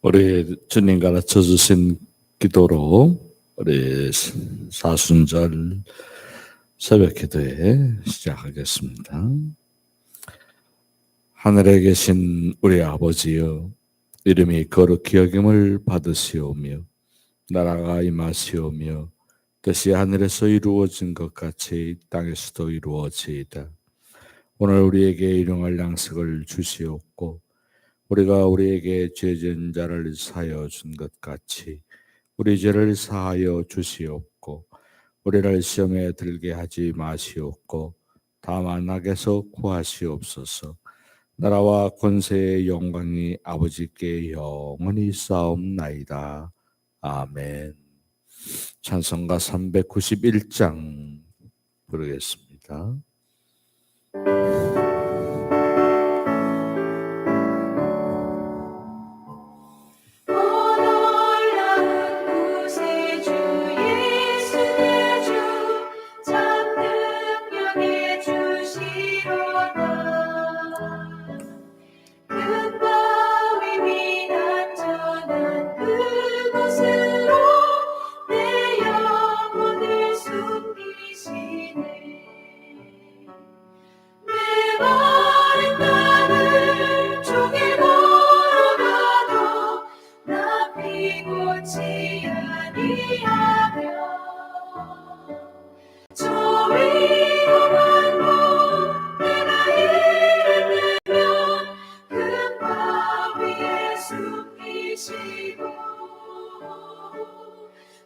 우리 주님 가르쳐 주신 기도로 우리 사순절 새벽 기도에 시작하겠습니다. 하늘에 계신 우리 아버지여, 이름이 거룩히 여김을 받으시오며 나라가 임하시오며 뜻이 하늘에서 이루어진 것 같이 땅에서도 이루어지이다. 오늘 우리에게 일용할 양식을 주시옵고 우리가 우리에게 죄 지은 자를 사하여 준 것 같이 우리 죄를 사하여 주시옵고 우리를 시험에 들게 하지 마시옵고 다만 악에서 구하시옵소서. 나라와 권세의 영광이 아버지께 영원히 쌓옵나이다. 아멘. 찬송가 391장 부르겠습니다.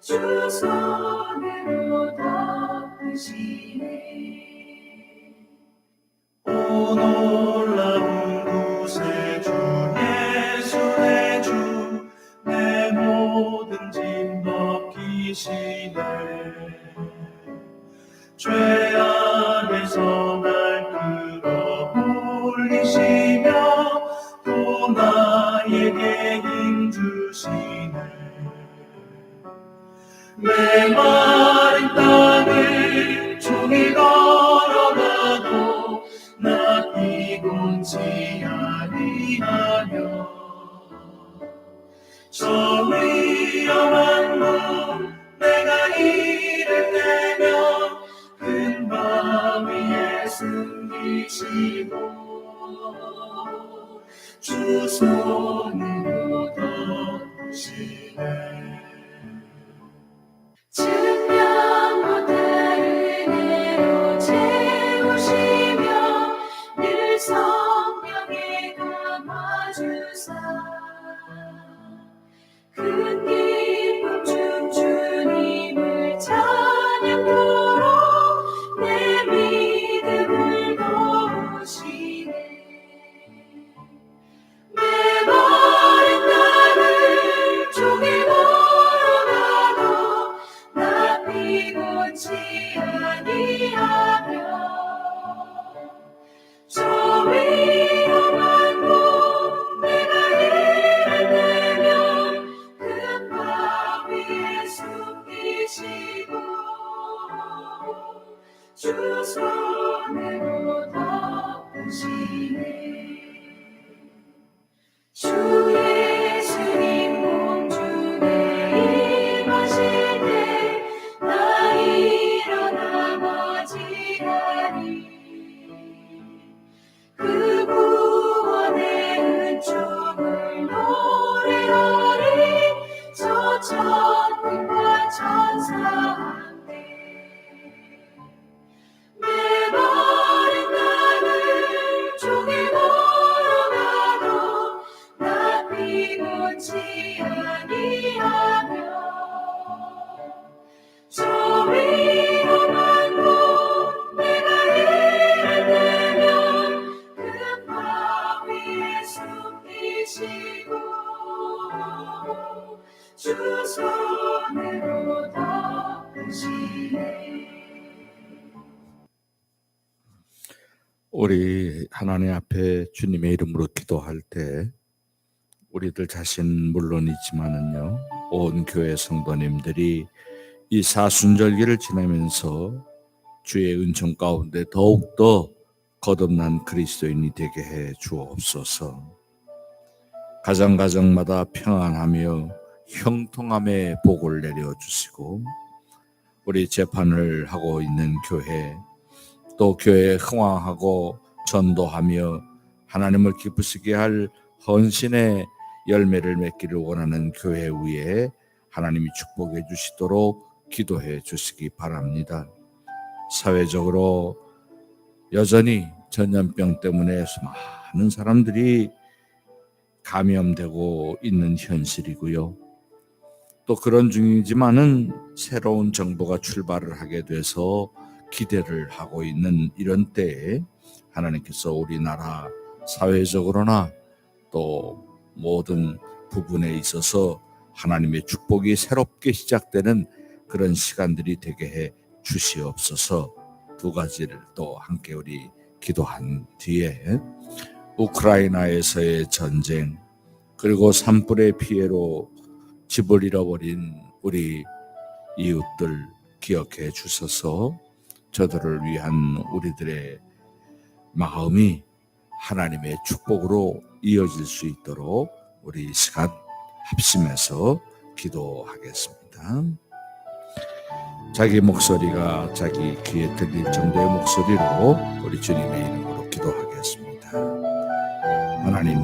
주 손으로 덮으시네. 오 놀라운 구세 주 예수 내 주 내 모든 짐 벗기시네. 죄 안에서 날 끌어올리시며 또 나에게 힘 주시네. 메마른 땅을 종일 걸어가도 나 피곤치 아니하며 저 위험한 몸 내가 이를 내면 큰 밤 위에 숨기시고 주 손으로 덮으시네. 측량 못할 은혜로 채우시며 늘 성령에 감아주사 큰 기쁨 중 주님을 찬양토록 내 믿음을 도우시네. 메마른 나를 종일 걸어가도 나 피곤치 아니하며 저 위험한 곳 내가 이를 내면 큰 밤 위에 숨기시고 주 손으로 덮으시네. 주 예수님 공중에 임하실 때 나 일어나 맞이하리. 그 구원의 은총을 노래하리. 저 천군과 천사 함께 메마른 나를 종일 걸어가도 나 피곤치 아니하며 저 위험한 곳 내가 이를 내면 큰 밤 위에 숨기시고 주 손으로 덮으시네. 우리 하나님 앞에 주님의 이름으로 기도할 때 우리들 자신 물론이지만은요, 온 교회 성도님들이 이 사순절기를 지나면서 주의 은총 가운데 더욱더 거듭난 그리스도인이 되게 해 주옵소서. 가정가정마다 평안하며 형통함의 복을 내려주시고 우리 재판을 하고 있는 교회 또 교회에 흥왕하고 전도하며 하나님을 기쁘시게 할 헌신의 열매를 맺기를 원하는 교회 위에 하나님이 축복해 주시도록 기도해 주시기 바랍니다. 사회적으로 여전히 전염병 때문에 많은 사람들이 감염되고 있는 현실이고요. 또 그런 중이지만은 새로운 정부가 출발을 하게 돼서 기대를 하고 있는 이런 때에 하나님께서 우리나라 사회적으로나 또 모든 부분에 있어서 하나님의 축복이 새롭게 시작되는 그런 시간들이 되게 해 주시옵소서. 두 가지를 또 함께 우리 기도한 뒤에 우크라이나에서의 전쟁 그리고 산불의 피해로 집을 잃어버린 우리 이웃들 기억해 주셔서 저들을 위한 우리들의 마음이 하나님의 축복으로 이어질 수 있도록 우리 이 시간 합심해서 기도하겠습니다. 자기 목소리가 자기 귀에 들릴 정도의 목소리로 우리 주님의 이름으로 기도하겠습니다. 하나님,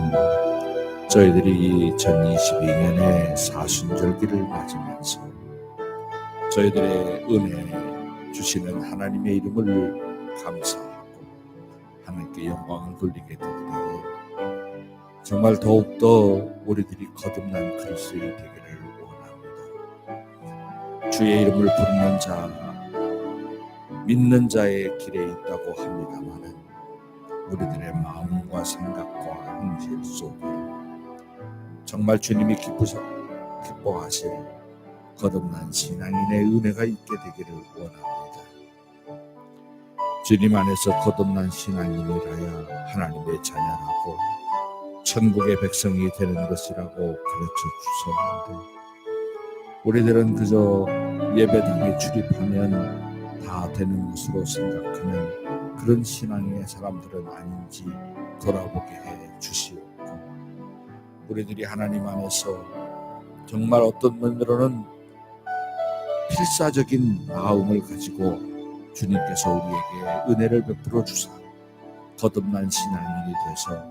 저희들이 이 2022년의 사순절기를 맞으면서 저희들의 은혜 주시는 하나님의 이름을 감사하고 하나님께 영광을 돌리게 되기를 정말 더욱더 우리들이 거듭난 그리스도인이 되기를 원합니다. 주의 이름을 부르는 자, 믿는 자의 길에 있다고 합니다마는 우리들의 마음과 생각과 행실 속에 정말 주님이 기뻐하실 거듭난 신앙인의 은혜가 있게 되기를 원합니다. 주님 안에서 거듭난 신앙인이라야 하나님의 자녀라고 천국의 백성이 되는 것이라고 가르쳐 주셨는데 우리들은 그저 예배당에 출입하면 다 되는 것으로 생각하는 그런 신앙의 사람들은 아닌지 돌아보게 해 주시옵고 우리들이 하나님 안에서 정말 어떤 면으로는 필사적인 마음을 가지고 주님께서 우리에게 은혜를 베풀어 주사 거듭난 신앙인이 돼서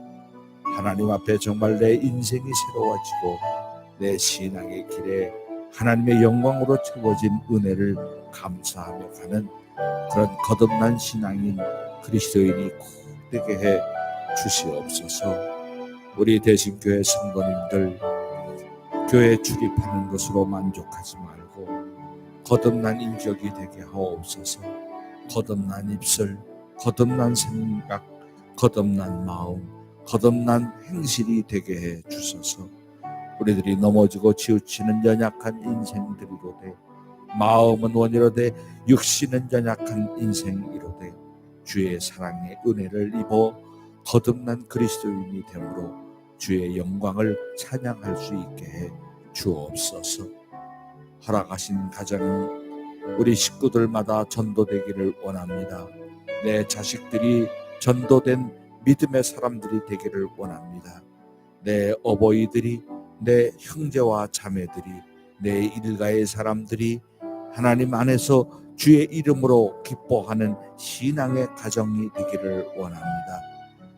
하나님 앞에 정말 내 인생이 새로워지고 내 신앙의 길에 하나님의 영광으로 채워진 은혜를 감사하며 가는 그런 거듭난 신앙인 그리스도인이 꼭 되게 해 주시옵소서. 우리 대신교회 성도님들 교회에 출입하는 것으로 만족하지 말고 거듭난 인격이 되게 하옵소서. 거듭난 입술, 거듭난 생각, 거듭난 마음, 거듭난 행실이 되게 해 주소서. 우리들이 넘어지고 치우치는 연약한 인생들이로되 마음은 원이로되 육신은 연약한 인생이로되 주의 사랑의 은혜를 입어 거듭난 그리스도인이 되므로 주의 영광을 찬양할 수 있게 해 주옵소서. 허락하신 가정 우리 식구들마다 전도되기를 원합니다. 내 자식들이 전도된 믿음의 사람들이 되기를 원합니다. 내 어버이들이 내 형제와 자매들이 내 일가의 사람들이 하나님 안에서 주의 이름으로 기뻐하는 신앙의 가정이 되기를 원합니다.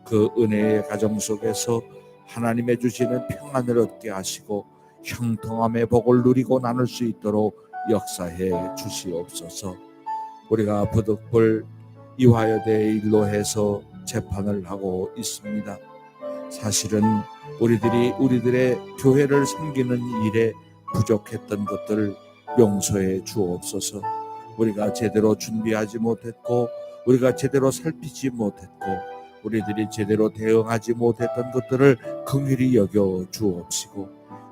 그 은혜의 가정 속에서 하나님의 주시는 평안을 얻게 하시고 형통함의 복을 누리고 나눌 수 있도록 역사해 주시옵소서. 우리가 부득불 이화여대 일로 해서 재판을 하고 있습니다. 사실은 우리들의 교회를 섬기는 일에 부족했던 것들을 용서해 주옵소서. 우리가 제대로 준비하지 못했고 우리가 제대로 살피지 못했고 우리들이 제대로 대응하지 못했던 것들을 긍휼히 여겨 주옵시고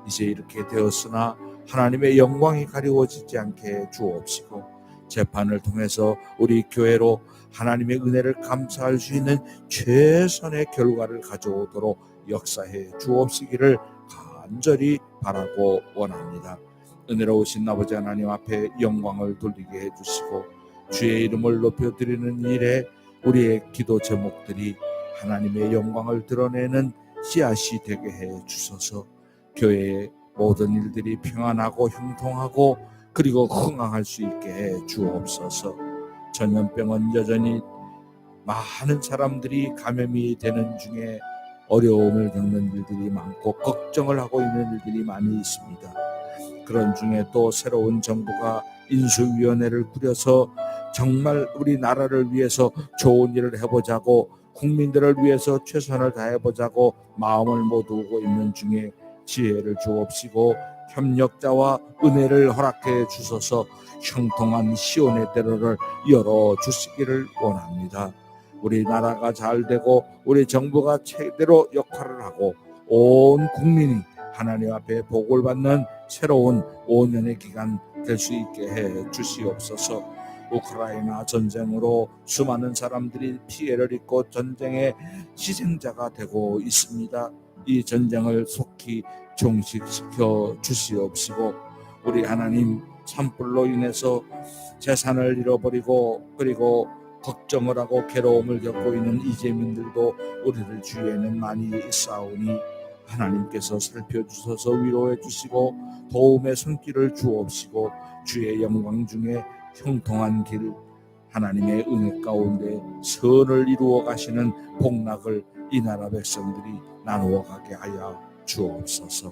이제 이렇게 되었으나 하나님의 영광이 가리워지지 않게 주옵시고 재판을 통해서 우리 교회로 하나님의 은혜를 감사할 수 있는 최선의 결과를 가져오도록 역사해 주옵시기를 간절히 바라고 원합니다. 은혜로우신 아버지 하나님 앞에 영광을 돌리게 해주시고 주의 이름을 높여드리는 일에 우리의 기도 제목들이 하나님의 영광을 드러내는 씨앗이 되게 해 주소서. 교회의 모든 일들이 평안하고 형통하고 그리고 흥황할 수 있게 해 주옵소서. 전염병은 여전히 많은 사람들이 감염이 되는 중에 어려움을 겪는 일들이 많고 걱정을 하고 있는 일들이 많이 있습니다. 그런 중에 또 새로운 정부가 인수위원회를 꾸려서 정말 우리나라를 위해서 좋은 일을 해보자고 국민들을 위해서 최선을 다해보자고 마음을 모두고 있는 중에 지혜를 주옵시고 협력자와 은혜를 허락해 주셔서 형통한 시온의 대로를 열어주시기를 원합니다. 우리나라가 잘 되고 우리 정부가 제대로 역할을 하고 온 국민이 하나님 앞에 복을 받는 새로운 5년의 기간 될 수 있게 해 주시옵소서. 우크라이나 전쟁으로 수많은 사람들이 피해를 입고 전쟁의 희생자가 되고 있습니다. 이 전쟁을 속히 종식시켜 주시옵시고 우리 하나님 산불로 인해서 재산을 잃어버리고 그리고 걱정을 하고 괴로움을 겪고 있는 이재민들도 우리들 주위에는 많이 있사오니 하나님께서 살펴주셔서 위로해 주시고 도움의 손길을 주옵시고 주의 영광 중에 형통한 길 하나님의 은혜 가운데 선을 이루어 가시는 복락을 이 나라 백성들이 나누어 가게 하여 주옵소서.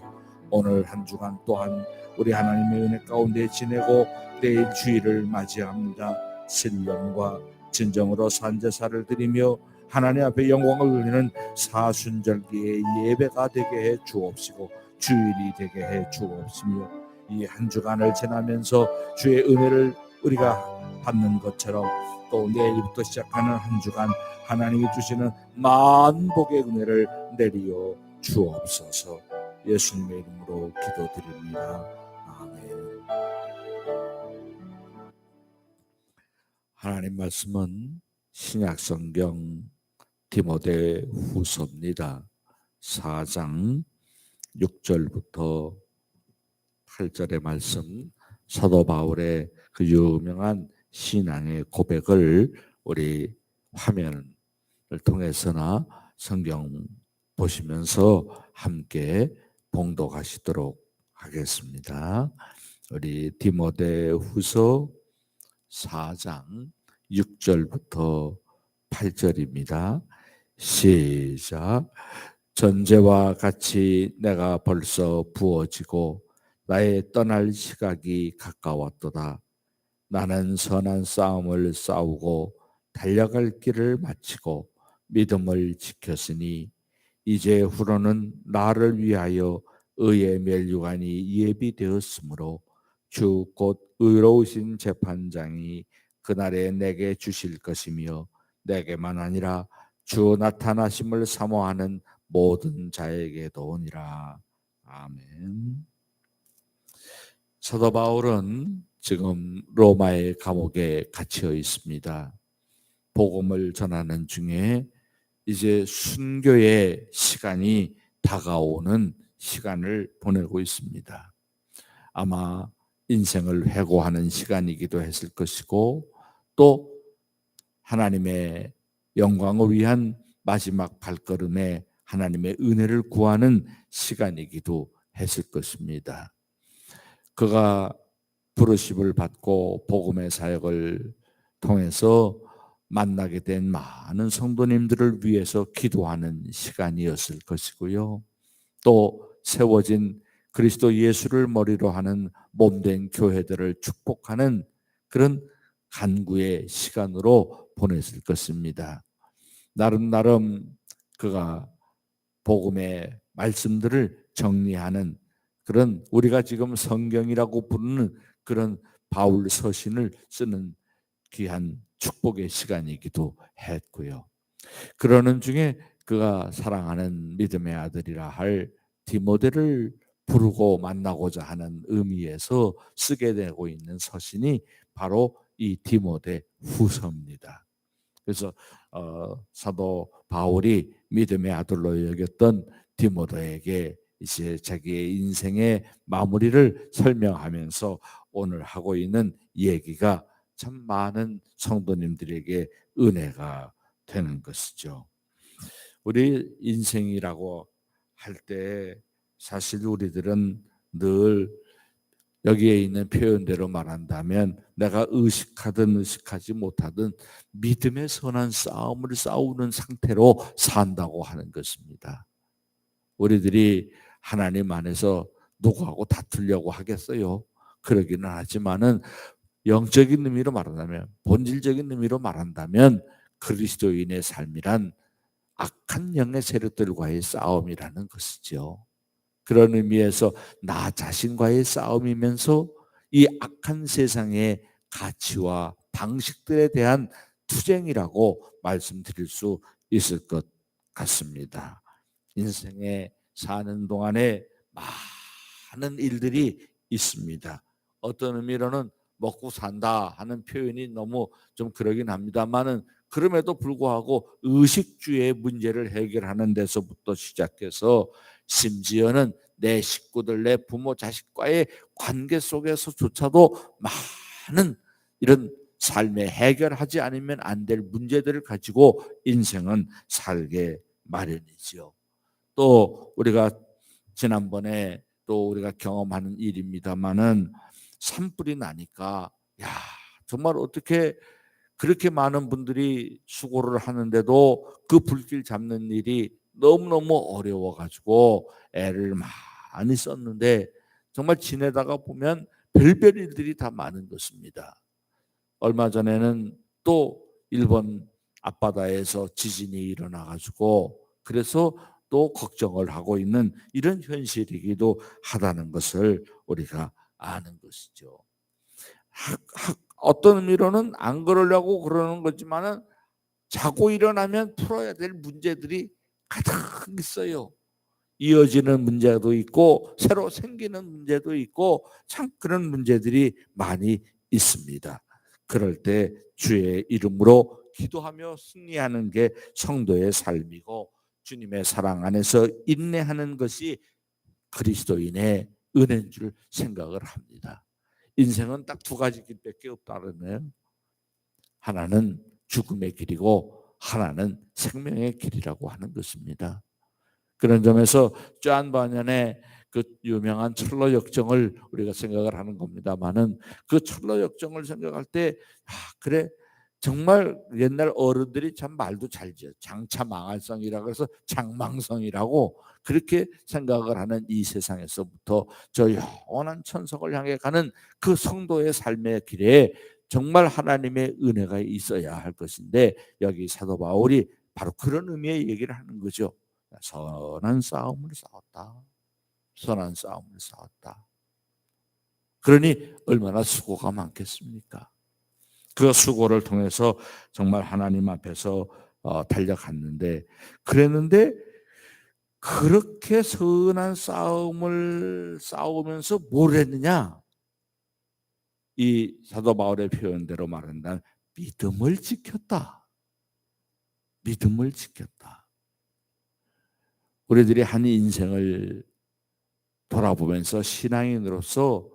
오늘 한 주간 또한 우리 하나님의 은혜 가운데 지내고 내일 주일을 맞이합니다. 신령과 진정으로 산제사를 드리며 하나님 앞에 영광을 돌리는 사순절기의 예배가 되게 해 주옵시고 주일이 되게 해 주옵시며 이 한 주간을 지나면서 주의 은혜를 우리가 받는 것처럼 또 내일부터 시작하는 한 주간 하나님이 주시는 만복의 은혜를 내리어 주옵소서. 예수님의 이름으로 기도드립니다. 아멘. 하나님 말씀은 신약성경 디모데 후서입니다. 4장 6절부터 8절의 말씀, 사도 바울의 그 유명한 신앙의 고백을 우리 화면을 통해서나 성경 보시면서 함께 봉독하시도록 하겠습니다. 우리 디모데 후서 4장 6절부터 8절입니다. 시작. 전제와 같이 내가 벌써 부어지고 나의 떠날 시각이 가까웠도다. 나는 선한 싸움을 싸우고 달려갈 길을 마치고 믿음을 지켰으니 이제 후로는 나를 위하여 의의 멸류관이 예비되었으므로 주 곧 의로우신 재판장이 그날에 내게 주실 것이며 내게만 아니라 주 나타나심을 사모하는 모든 자에게도 오니라. 아멘. 사도 바울은 지금 로마의 감옥에 갇혀 있습니다. 복음을 전하는 중에 이제 순교의 시간이 다가오는 시간을 보내고 있습니다. 아마 인생을 회고하는 시간이기도 했을 것이고 또 하나님의 영광을 위한 마지막 발걸음에 하나님의 은혜를 구하는 시간이기도 했을 것입니다. 그가 부르심을 받고 복음의 사역을 통해서 만나게 된 많은 성도님들을 위해서 기도하는 시간이었을 것이고요. 또 세워진 그리스도 예수를 머리로 하는 몸된 교회들을 축복하는 그런 간구의 시간으로 보냈을 것입니다. 나름 그가 복음의 말씀들을 정리하는 그런 우리가 지금 성경이라고 부르는 그런 바울 서신을 쓰는 귀한 축복의 시간이기도 했고요. 그러는 중에 그가 사랑하는 믿음의 아들이라 할 디모데를 부르고 만나고자 하는 의미에서 쓰게 되고 있는 서신이 바로 이 디모데 후서입니다. 그래서 사도 바울이 믿음의 아들로 여겼던 디모데에게 이제 자기의 인생의 마무리를 설명하면서 오늘 하고 있는 얘기가 참 많은 성도님들에게 은혜가 되는 것이죠. 우리 인생이라고 할 때 사실 우리들은 늘 여기에 있는 표현대로 말한다면 내가 의식하든 의식하지 못하든 믿음의 선한 싸움을 싸우는 상태로 산다고 하는 것입니다. 우리들이 하나님 안에서 누구하고 다투려고 하겠어요? 그러기는 하지만은 영적인 의미로 말한다면, 본질적인 의미로 말한다면 그리스도인의 삶이란 악한 영의 세력들과의 싸움이라는 것이죠. 그런 의미에서 나 자신과의 싸움이면서 이 악한 세상의 가치와 방식들에 대한 투쟁이라고 말씀드릴 수 있을 것 같습니다. 인생에 사는 동안에 많은 일들이 있습니다. 어떤 의미로는 먹고 산다 하는 표현이 너무 좀 그러긴 합니다만은 그럼에도 불구하고 의식주의 문제를 해결하는 데서부터 시작해서 심지어는 내 식구들, 내 부모, 자식과의 관계 속에서조차도 많은 이런 삶에 해결하지 않으면 안 될 문제들을 가지고 인생은 살게 마련이지요. 또 우리가 지난번에 또 우리가 경험하는 일입니다만은 산불이 나니까 야 정말 어떻게 그렇게 많은 분들이 수고를 하는데도 그 불길 잡는 일이 너무너무 어려워가지고 애를 많이 썼는데 정말 지내다가 보면 별별 일들이 다 많은 것입니다. 얼마 전에는 또 일본 앞바다에서 지진이 일어나가지고 그래서 또 걱정을 하고 있는 이런 현실이기도 하다는 것을 우리가 아는 것이죠. 어떤 의미로는 안 그러려고 그러는 거지만은 자고 일어나면 풀어야 될 문제들이 가득 있어요. 이어지는 문제도 있고 새로 생기는 문제도 있고 참 그런 문제들이 많이 있습니다. 그럴 때 주의 이름으로 기도하며 승리하는 게 성도의 삶이고 주님의 사랑 안에서 인내하는 것이 그리스도인의 은혜인 줄 생각을 합니다. 인생은 딱 두 가지 길밖에 없다 그러네요. 하나는 죽음의 길이고 하나는 생명의 길이라고 하는 것입니다. 그런 점에서 존 바년의 그 유명한 철로 역정을 우리가 생각을 하는 겁니다만은 그 철로 역정을 생각할 때 그래 정말 옛날 어른들이 참 말도 잘 지어 장차 망할성이라고 해서 장망성이라고 그렇게 생각을 하는 이 세상에서부터 저 영원한 천성을 향해 가는 그 성도의 삶의 길에 정말 하나님의 은혜가 있어야 할 것인데 여기 사도 바울이 바로 그런 의미의 얘기를 하는 거죠. 선한 싸움을 싸웠다. 선한 싸움을 싸웠다. 그러니 얼마나 수고가 많겠습니까? 그 수고를 통해서 정말 하나님 앞에서 달려갔는데 그랬는데 그렇게 선한 싸움을 싸우면서 뭘 했느냐? 이 사도 바울의 표현대로 말한다면 믿음을 지켰다. 믿음을 지켰다. 우리들이 한 인생을 돌아보면서 신앙인으로서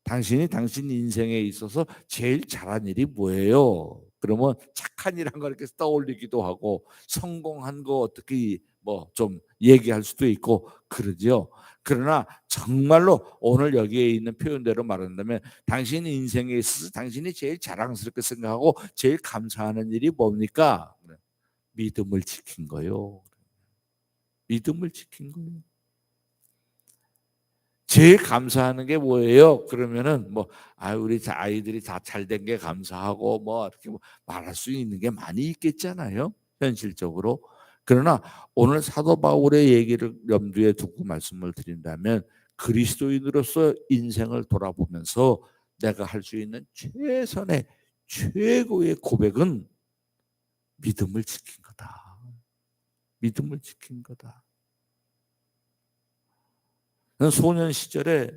당신이 당신 인생에 있어서 제일 잘한 일이 뭐예요? 그러면 착한 일 한 거 이렇게 떠올리기도 하고 성공한 거 어떻게 뭐 좀 얘기할 수도 있고 그러죠. 그러나 정말로 오늘 여기에 있는 표현대로 말한다면 당신 인생에 있어서 당신이 제일 자랑스럽게 생각하고 제일 감사하는 일이 뭡니까? 믿음을 지킨 거요. 믿음을 지킨 거예요. 제일 감사하는 게 뭐예요? 그러면은 뭐 우리 아이들이 다 잘 된 게 감사하고 뭐 이렇게 말할 수 있는 게 많이 있겠잖아요. 현실적으로. 그러나 오늘 사도 바울의 얘기를 염두에 두고 말씀을 드린다면 그리스도인으로서 인생을 돌아보면서 내가 할 수 있는 최선의 최고의 고백은 믿음을 지킨 거다. 믿음을 지킨 거다. 소년 시절에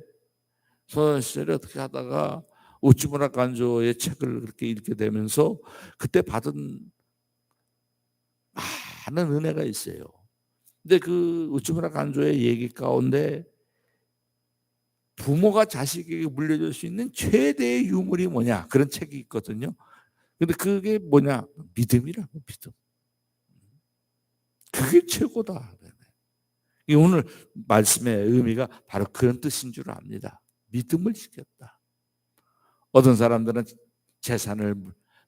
어떻게 하다가 우찌무라 간조의 책을 그렇게 읽게 되면서 그때 받은 많은 은혜가 있어요. 근데 그 우찌무라 간조의 얘기 가운데 부모가 자식에게 물려줄 수 있는 최대의 유물이 뭐냐 그런 책이 있거든요. 근데 그게 뭐냐 믿음이라고 믿음. 그게 최고다. 이 오늘 말씀의 의미가 바로 그런 뜻인 줄 압니다. 믿음을 지켰다. 어떤 사람들은 재산을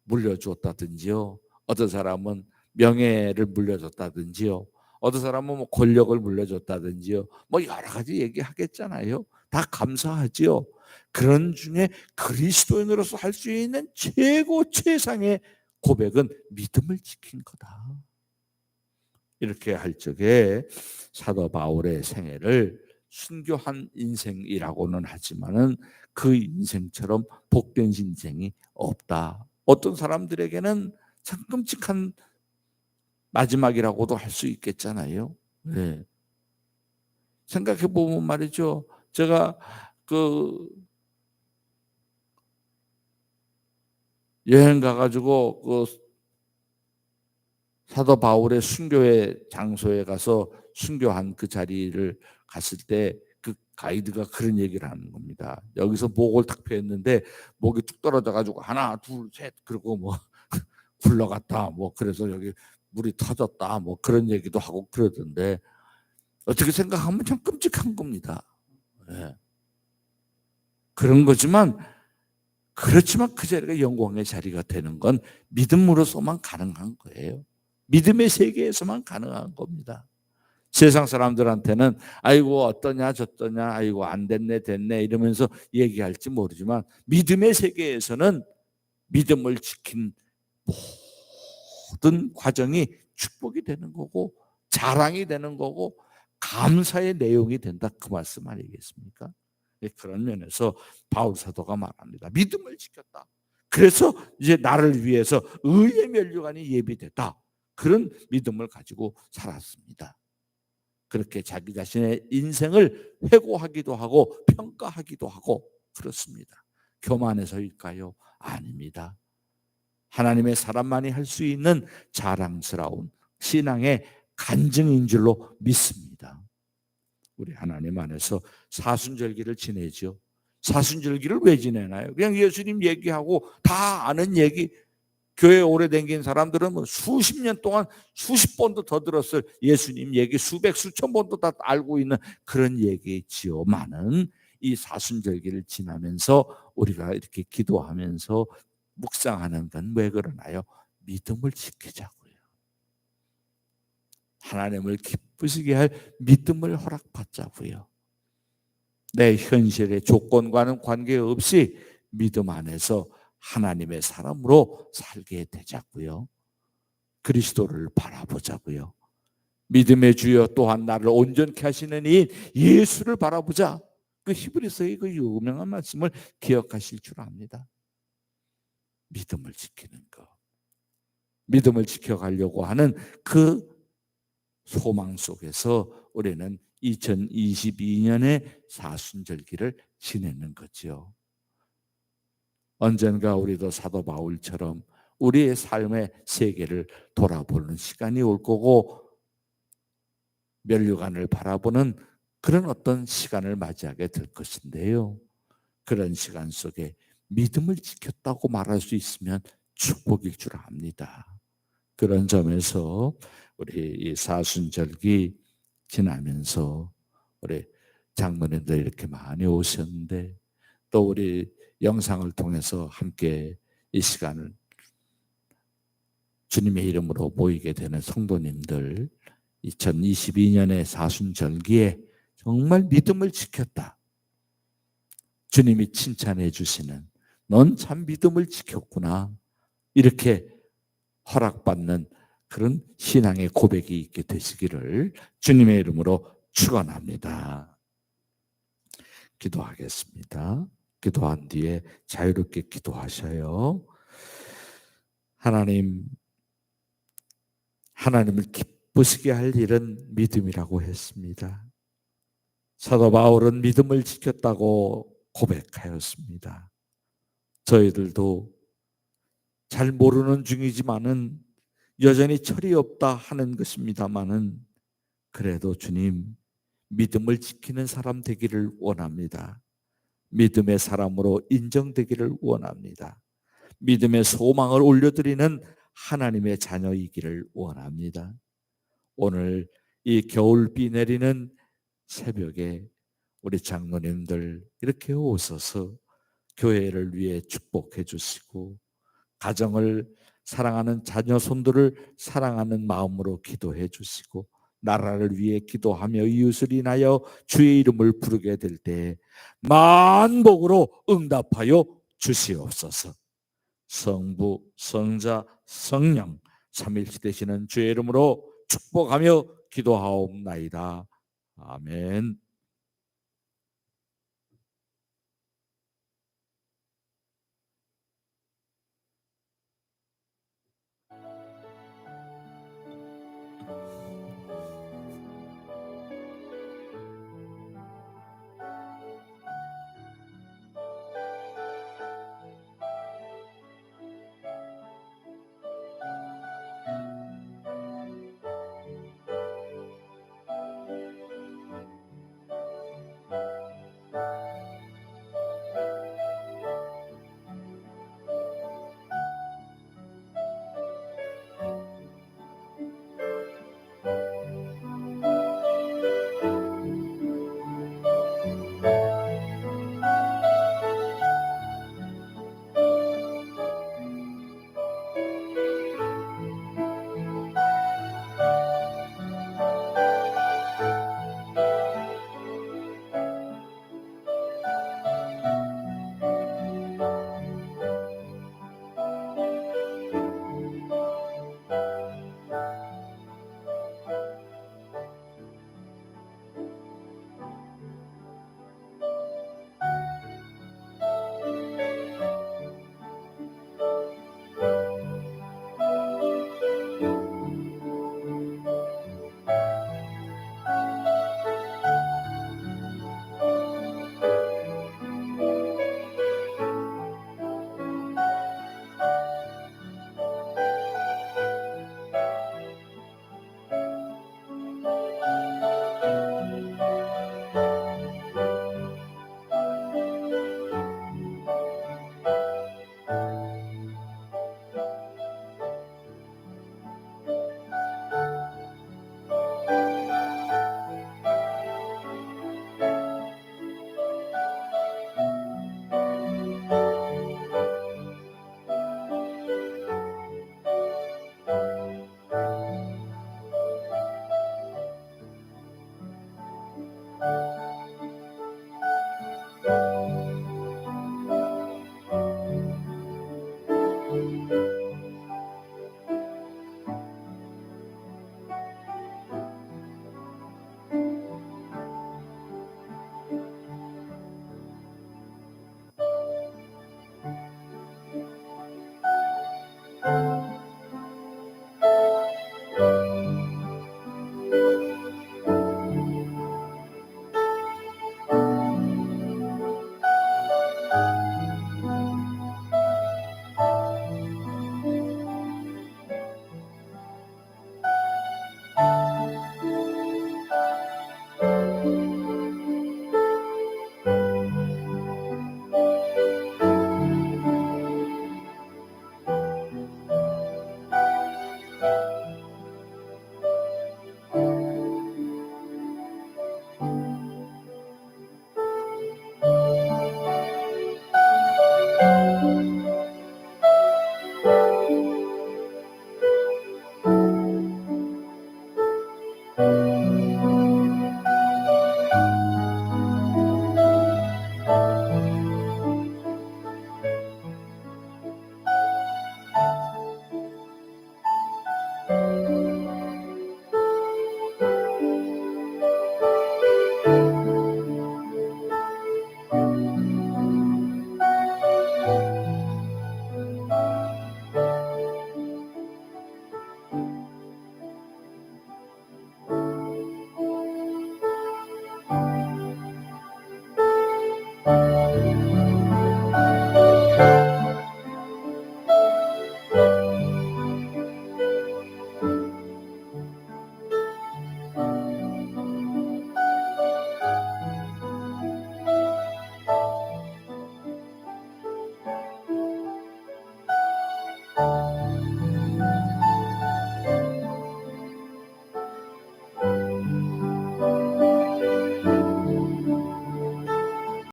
물려주었다든지요. 어떤 사람은 명예를 물려줬다든지요. 어떤 사람은 뭐 권력을 물려줬다든지요. 뭐 여러 가지 얘기하겠잖아요. 다 감사하지요. 그런 중에 그리스도인으로서 할 수 있는 최고 최상의 고백은 믿음을 지킨 거다. 이렇게 할 적에 사도 바울의 생애를 순교한 인생이라고는 하지만은 그 인생처럼 복된 인생이 없다. 어떤 사람들에게는 참 끔찍한 마지막이라고도 할 수 있겠잖아요. 네. 생각해 보면 말이죠. 제가 그 여행 가가지고 그 사도 바울의 순교의 장소에 가서 순교한 그 자리를 갔을 때 그 가이드가 그런 얘기를 하는 겁니다. 여기서 목을 탁 펴했는데 목이 뚝 떨어져가지고 하나 둘 셋 그러고 뭐 굴러갔다 뭐 그래서 여기 물이 터졌다 뭐 그런 얘기도 하고 그러던데 어떻게 생각하면 참 끔찍한 겁니다. 네. 그런 거지만 그렇지만 그 자리가 영광의 자리가 되는 건 믿음으로서만 가능한 거예요. 믿음의 세계에서만 가능한 겁니다. 세상 사람들한테는 아이고 어떠냐 저떠냐 아이고 안 됐네 됐네 이러면서 얘기할지 모르지만 믿음의 세계에서는 믿음을 지킨 모든 과정이 축복이 되는 거고 자랑이 되는 거고 감사의 내용이 된다 그 말씀 아니겠습니까? 그런 면에서 바울 사도가 말합니다. 믿음을 지켰다. 그래서 이제 나를 위해서 의의 면류관이 예비됐다. 그런 믿음을 가지고 살았습니다. 그렇게 자기 자신의 인생을 회고하기도 하고 평가하기도 하고 그렇습니다. 교만해서일까요? 아닙니다. 하나님의 사람만이 할 수 있는 자랑스러운 신앙의 간증인 줄로 믿습니다. 우리 하나님 안에서 사순절기를 지내죠. 사순절기를 왜 지내나요? 그냥 예수님 얘기하고 다 아는 얘기. 교회 오래 다닌 사람들은 뭐 수십 년 동안 수십 번도 더 들었을 예수님 얘기 수백 수천 번도 다 알고 있는 그런 얘기지요만은 이 사순절기를 지나면서 우리가 이렇게 기도하면서 묵상하는 건 왜 그러나요? 믿음을 지키자고요. 하나님을 기쁘시게 할 믿음을 허락받자고요. 내 현실의 조건과는 관계없이 믿음 안에서 하나님의 사람으로 살게 되자고요. 그리스도를 바라보자고요. 믿음의 주여 또한 나를 온전케 하시는 이 예수를 바라보자. 그 히브리서의 그 유명한 말씀을 기억하실 줄 압니다. 믿음을 지키는 것. 믿음을 지켜가려고 하는 그 소망 속에서 우리는 2022년의 사순절기를 지내는 거죠. 언젠가 우리도 사도 바울처럼 우리의 삶의 세계를 돌아보는 시간이 올 거고 면류관을 바라보는 그런 어떤 시간을 맞이하게 될 것인데요. 그런 시간 속에 믿음을 지켰다고 말할 수 있으면 축복일 줄 압니다. 그런 점에서 우리 이 사순절기 지나면서 우리 장로님들 이렇게 많이 오셨는데 또 우리 영상을 통해서 함께 이 시간을 주님의 이름으로 모이게 되는 성도님들 2022년의 사순절기에 정말 믿음을 지켰다. 주님이 칭찬해 주시는 넌 참 믿음을 지켰구나. 이렇게 허락받는 그런 신앙의 고백이 있게 되시기를 주님의 이름으로 축원합니다. 기도하겠습니다. 기도한 뒤에 자유롭게 기도하셔요. 하나님을 기쁘시게 할 일은 믿음이라고 했습니다. 사도 바울은 믿음을 지켰다고 고백하였습니다. 저희들도 잘 모르는 중이지만은 여전히 철이 없다 하는 것입니다만은 그래도 주님 믿음을 지키는 사람 되기를 원합니다. 믿음의 사람으로 인정되기를 원합니다. 믿음의 소망을 올려드리는 하나님의 자녀이기를 원합니다. 오늘 이 겨울비 내리는 새벽에 우리 장로님들 이렇게 오셔서 교회를 위해 축복해 주시고 가정을 사랑하는 자녀 손들을 사랑하는 마음으로 기도해 주시고 나라를 위해 기도하며 이웃을 인하여 주의 이름을 부르게 될 때 만복으로 응답하여 주시옵소서. 성부, 성자, 성령 삼일째 되시는 주의 이름으로 축복하며 기도하옵나이다. 아멘.